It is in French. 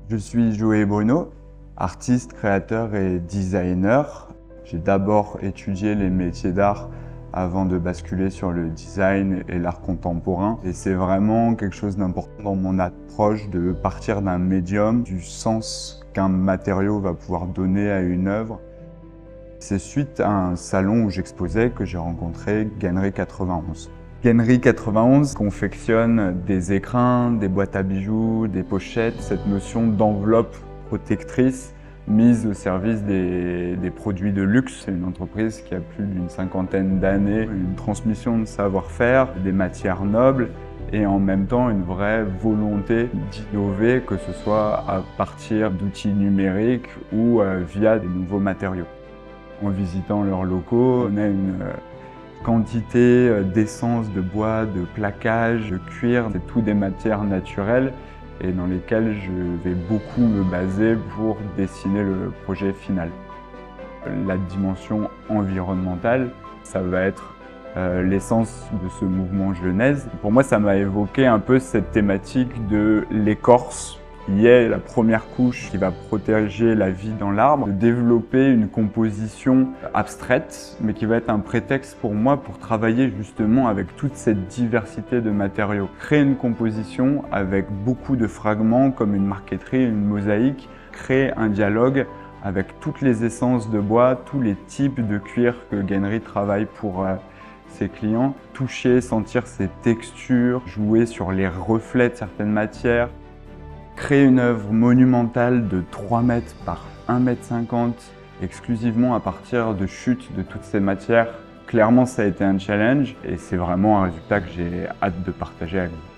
Je suis Joey Bruno, artiste, créateur et designer. J'ai d'abord étudié les métiers d'art avant de basculer sur le design et l'art contemporain. Et c'est vraiment quelque chose d'important dans mon approche de partir d'un médium, du sens qu'un matériau va pouvoir donner à une œuvre. C'est suite à un salon où j'exposais que j'ai rencontré Gannery 91. Gannery 91 confectionne des écrins, des boîtes à bijoux, des pochettes, cette notion d'enveloppe protectrice mise au service des produits de luxe. C'est une entreprise qui a plus d'une cinquantaine d'années, une transmission de savoir-faire, des matières nobles et en même temps une vraie volonté d'innover, que ce soit à partir d'outils numériques ou via des nouveaux matériaux. En visitant leurs locaux, on a une quantité d'essence, de bois, de plaquage, de cuir, c'est tout des matières naturelles et dans lesquelles je vais beaucoup me baser pour dessiner le projet final. La dimension environnementale, ça va être l'essence de ce mouvement Genèse. Pour moi, ça m'a évoqué un peu cette thématique de l'écorce, qui est la première couche qui va protéger la vie dans l'arbre, de développer une composition abstraite, mais qui va être un prétexte pour moi pour travailler justement avec toute cette diversité de matériaux. Créer une composition avec beaucoup de fragments comme une marqueterie, une mosaïque, créer un dialogue avec toutes les essences de bois, tous les types de cuir que Gannery travaille pour ses clients, toucher, sentir ces textures, jouer sur les reflets de certaines matières. Créer une œuvre monumentale de 3 mètres par 1,50 m exclusivement à partir de chutes de toutes ces matières, clairement ça a été un challenge et c'est vraiment un résultat que j'ai hâte de partager avec vous.